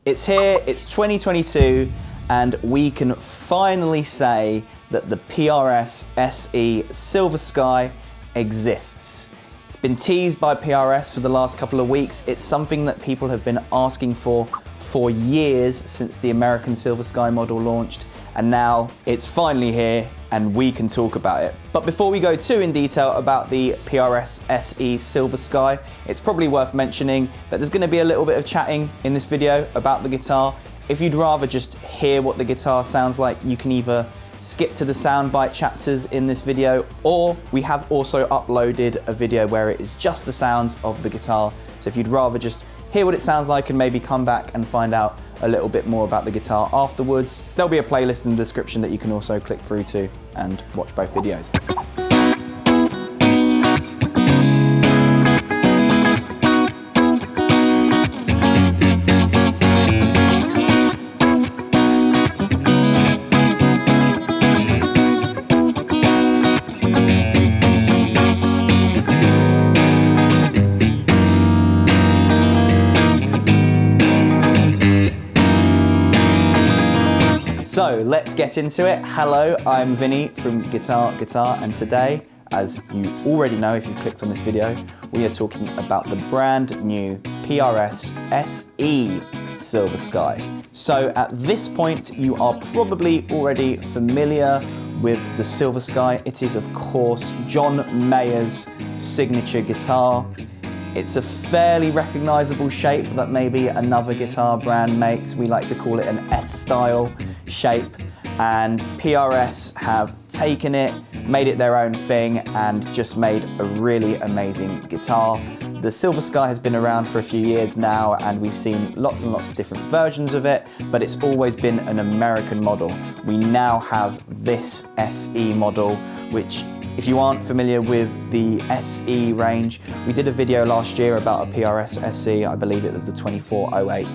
It's here, it's 2022, and we can finally say that the PRS SE Silver Sky exists. It's been teased by PRS for the last couple of weeks. It's something that people have been asking for years since the American Silver Sky model launched, and now it's finally here and we can talk about it. But before we go too in detail about the PRS SE Silver Sky, it's probably worth mentioning that there's going to be a little bit of chatting in this video about the guitar. If you'd rather just hear what the guitar sounds like, you can either skip to the Soundbite chapters in this video, or we have also uploaded a video where it is just the sounds of the guitar. So if you'd rather just hear what it sounds like and maybe come back and find out a little bit more about the guitar afterwards, there'll be a playlist in the description that you can also click through to and watch both videos. So let's get into it. Hello, I'm Vinny from Guitar, and today, as you already know if you've clicked on this video, we are talking about the brand new PRS SE Silver Sky. So at this point, you are probably already familiar with the Silver Sky. It is, of course, John Mayer's signature guitar. It's a fairly recognizable shape that maybe another guitar brand makes. We like to call it an S-style shape, and PRS have taken it, made it their own thing, and just made a really amazing guitar. The Silver Sky has been around for a few years now, and we've seen lots and lots of different versions of it, but it's always been an American model. We now have this SE model, which, if you aren't familiar with the SE range, we did a video last year about a PRS SE, I believe it was the 2408,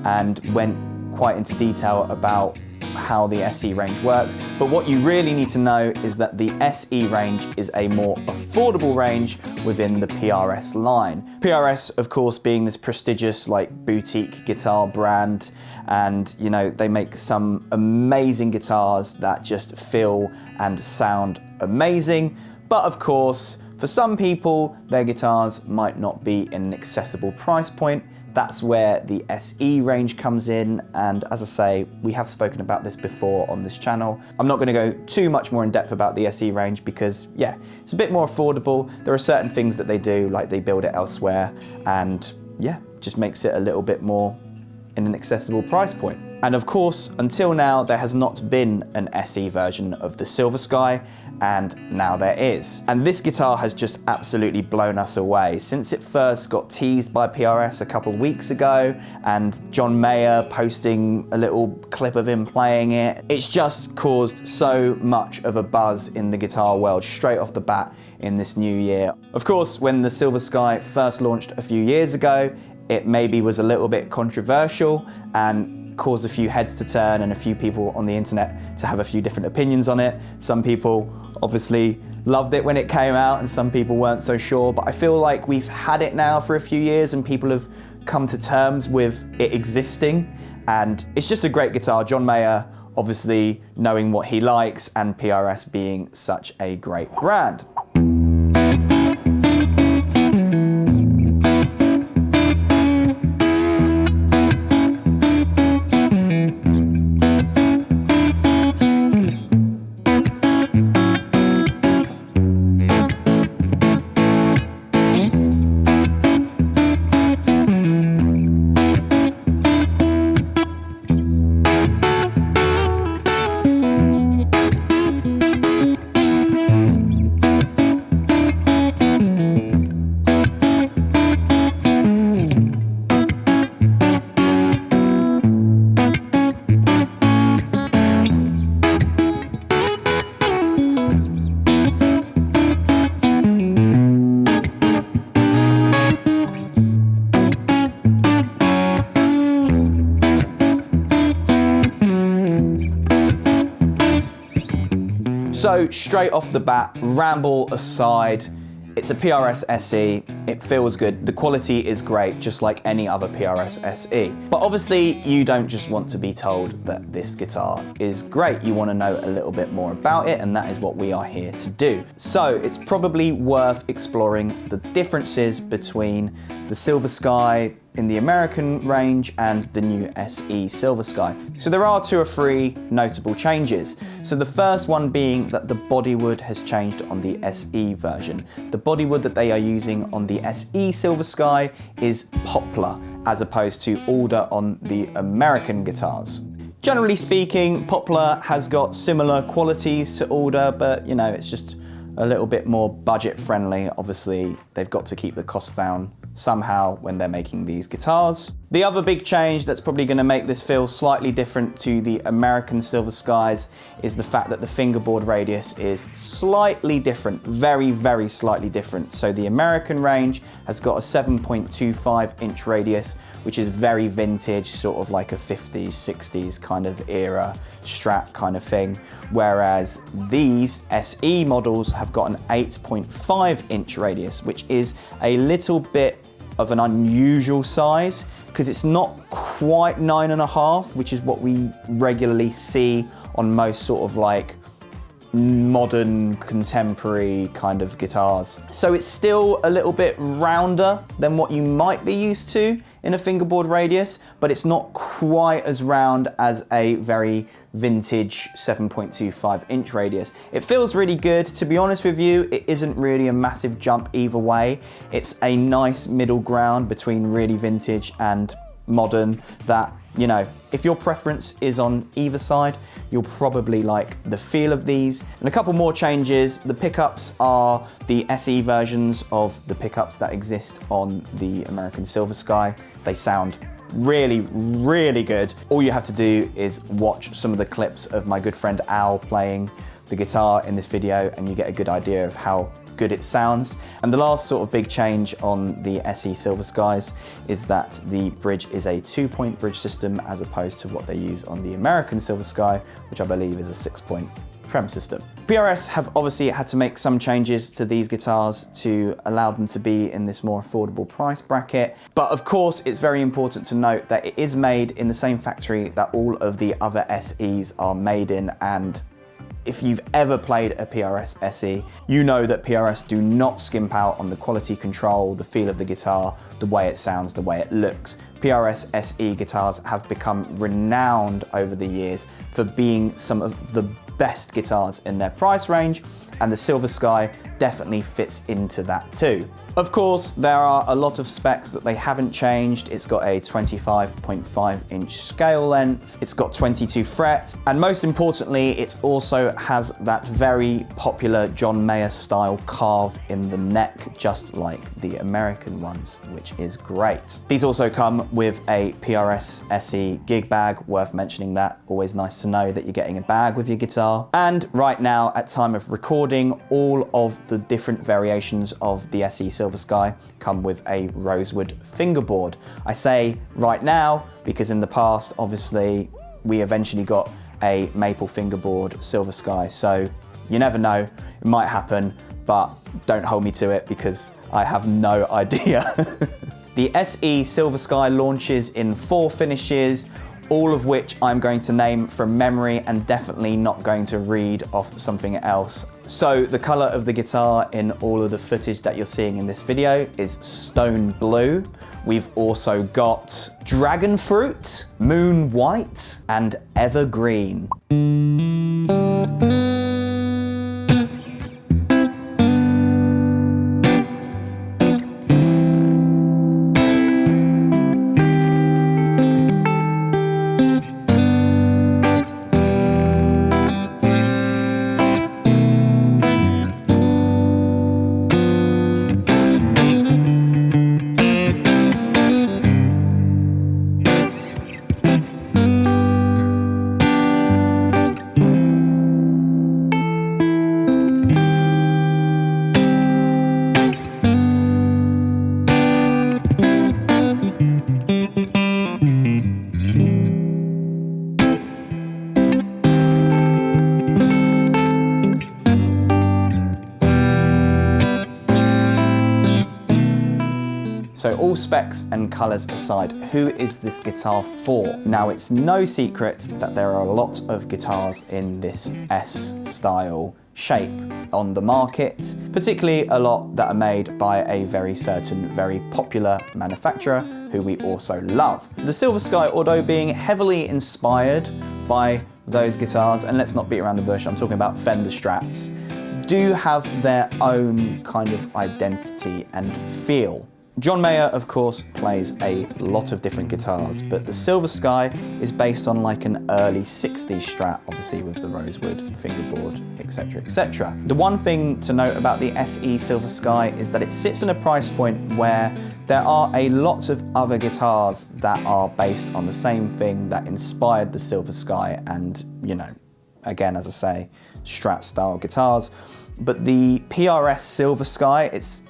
and went quite into detail about how the SE range works. But what you really need to know is that the SE range is a more affordable range within the PRS line. PRS, of course, being this prestigious like boutique guitar brand, and you know, they make some amazing guitars that just feel and sound amazing. But of course, for some people, their guitars might not be in an accessible price point. That's where the SE range comes in, and as I say, we have spoken about this before on this channel. I'm not going to go too much more in depth about the SE range because, yeah, it's a bit more affordable. There are certain things that they do, like they build it elsewhere, and yeah, just makes it a little bit more in an accessible price point. And of course, until now, there has not been an SE version of the Silver Sky, and now there is. And this guitar has just absolutely blown us away. Since it first got teased by PRS a couple of weeks ago, and John Mayer posting a little clip of him playing it, it's just caused so much of a buzz in the guitar world straight off the bat in this new year. Of course, when the Silver Sky first launched a few years ago, it maybe was a little bit controversial and caused a few heads to turn and a few people on the internet to have a few different opinions on it. Some people obviously loved it when it came out and some people weren't so sure, but I feel like we've had it now for a few years and people have come to terms with it existing, and it's just a great guitar. John Mayer obviously knowing what he likes, and PRS being such a great brand. So straight off the bat, ramble aside, it's a PRS SE. It feels good. The quality is great, just like any other PRS SE. But obviously, you don't just want to be told that this guitar is great. You want to know a little bit more about it, and that is what we are here to do. So it's probably worth exploring the differences between the Silver Sky in the American range and the new SE Silver Sky. So there are 2 or 3 notable changes. So the first one being that the bodywood has changed on the SE version. The bodywood that they are using on the SE Silver Sky is poplar, as opposed to alder on the American guitars. Generally speaking, poplar has got similar qualities to alder, but you know, it's just a little bit more budget friendly. Obviously, they've got to keep the costs down somehow when they're making these guitars. The other big change that's probably going to make this feel slightly different to the American Silver Skies is the fact that the fingerboard radius is slightly different, very, very slightly different. So the American range has got a 7.25 inch radius, which is very vintage, sort of like a 50s, 60s kind of era Strat kind of thing. Whereas these SE models have got an 8.5 inch radius, which is a little bit of an unusual size because it's not quite 9.5, which is what we regularly see on most sort of like modern contemporary kind of guitars. So it's still a little bit rounder than what you might be used to in a fingerboard radius, but it's not quite as round as a very vintage 7.25 inch radius. It feels really good. To be honest with you, it isn't really a massive jump either way. It's a nice middle ground between really vintage and modern that, you know, if your preference is on either side, you'll probably like the feel of these. And a couple more changes. The pickups are the SE versions of the pickups that exist on the American Silver Sky. They sound really, really good. All you have to do is watch some of the clips of my good friend Al playing the guitar in this video and you get a good idea of how good it sounds. And the last sort of big change on the SE Silver Skies is that the bridge is a 2-point bridge system as opposed to what they use on the American Silver Sky, which I believe is a 6-point trem system. PRS have obviously had to make some changes to these guitars to allow them to be in this more affordable price bracket. But of course, it's very important to note that it is made in the same factory that all of the other SEs are made in, and if you've ever played a PRS SE, you know that PRS do not skimp out on the quality control, the feel of the guitar, the way it sounds, the way it looks. PRS SE guitars have become renowned over the years for being some of the best guitars in their price range, and the Silver Sky definitely fits into that too. Of course, there are a lot of specs that they haven't changed. It's got a 25.5 inch scale length, it's got 22 frets, and most importantly, it also has that very popular John Mayer style carve in the neck, just like the American ones, which is great. These also come with a PRS SE gig bag, worth mentioning that. Always nice to know that you're getting a bag with your guitar. And right now, at time of recording, all of the different variations of the SE Silver Sky come with a rosewood fingerboard. I say right now because in the past, obviously, we eventually got a maple fingerboard Silver Sky, so you never know, it might happen, but don't hold me to it because I have no idea. The SE Silver Sky launches in 4 finishes, all of which I'm going to name from memory and definitely not going to read off something else. So the color of the guitar in all of the footage that you're seeing in this video is stone blue. We've also got dragon fruit, moon white, and evergreen. So all specs and colours aside, who is this guitar for? Now, it's no secret that there are a lot of guitars in this S style shape on the market, particularly a lot that are made by a very certain, very popular manufacturer who we also love. The Silver Sky, although being heavily inspired by those guitars, and let's not beat around the bush, I'm talking about Fender Strats, do have their own kind of identity and feel. John Mayer, of course, plays a lot of different guitars, but the Silver Sky is based on like an early 60s Strat, obviously with the rosewood fingerboard, etc, etc. The one thing to note about the SE Silver Sky is that it sits in a price point where there are a lot of other guitars that are based on the same thing that inspired the Silver Sky and, you know, again, as I say, Strat style guitars. But the PRS Silver Sky, it's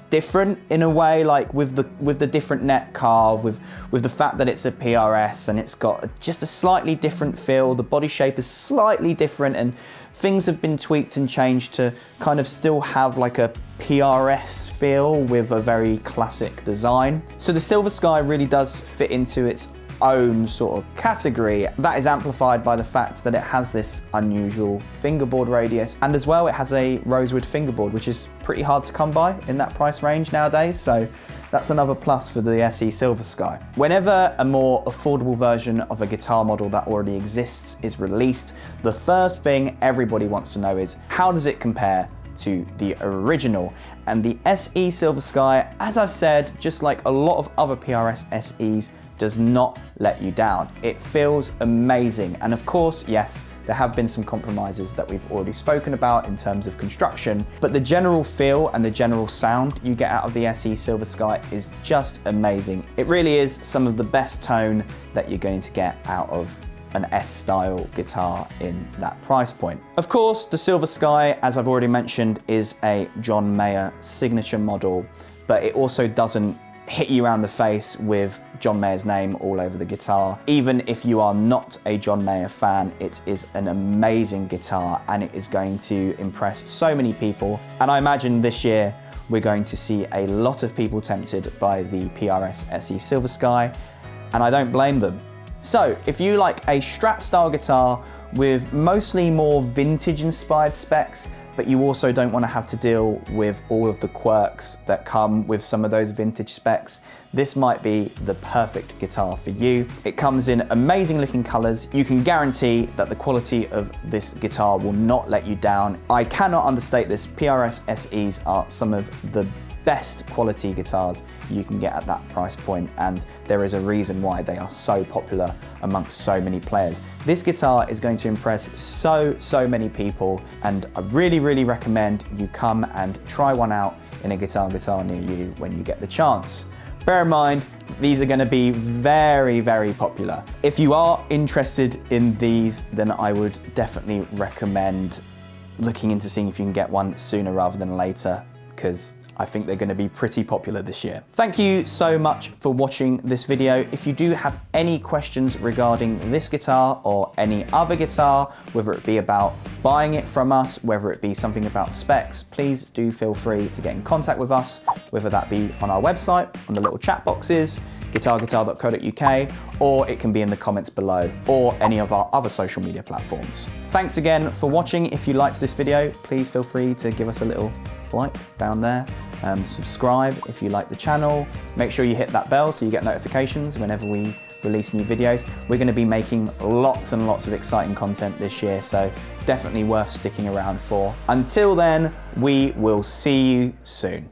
different in a way, like with the different neck carve, with the fact that it's a PRS and it's got just a slightly different feel. The body shape is slightly different and things have been tweaked and changed to kind of still have like a PRS feel with a very classic design. So the Silver Sky really does fit into its own sort of category. That is amplified by the fact that it has this unusual fingerboard radius, and as well it has a rosewood fingerboard, which is pretty hard to come by in that price range nowadays, so that's another plus for the SE Silver Sky. Whenever a more affordable version of a guitar model that already exists is released, the first thing everybody wants to know is, how does it compare to the original? And the SE Silver Sky, as I've said, just like a lot of other PRS SEs, does not let you down. It feels amazing. And of course, yes, there have been some compromises that we've already spoken about in terms of construction, but the general feel and the general sound you get out of the SE Silver Sky is just amazing. It really is some of the best tone that you're going to get out of an S-style guitar in that price point. Of course, the Silver Sky, as I've already mentioned, is a John Mayer signature model, but it also doesn't hit you around the face with John Mayer's name all over the guitar. Even if you are not a John Mayer fan, it is an amazing guitar and it is going to impress so many people. And I imagine this year we're going to see a lot of people tempted by the PRS SE Silver Sky, and I don't blame them. So if you like a Strat style guitar with mostly more vintage inspired specs, but you also don't want to have to deal with all of the quirks that come with some of those vintage specs, this might be the perfect guitar for you. It comes in amazing looking colors. You can guarantee that the quality of this guitar will not let you down. I cannot understate this. PRS SEs are some of the best quality guitars you can get at that price point, and there is a reason why they are so popular amongst so many players. This guitar is going to impress so many people, and I really recommend you come and try one out in a guitar near you when you get the chance. Bear in mind, these are going to be very popular. If you are interested in these, then I would definitely recommend looking into seeing if you can get one sooner rather than later, because I think they're going to be pretty popular this year. Thank you so much for watching this video. If you do have any questions regarding this guitar or any other guitar, whether it be about buying it from us, whether it be something about specs, please do feel free to get in contact with us, whether that be on our website, on the little chat boxes, guitarguitar.co.uk, or it can be in the comments below, or any of our other social media platforms. Thanks again for watching. If you liked this video, please feel free to give us a little like down there. Subscribe if you like the channel. Make sure you hit that bell so you get notifications whenever we release new videos. We're going to be making lots and lots of exciting content this year, so definitely worth sticking around for. Until then, we will see you soon.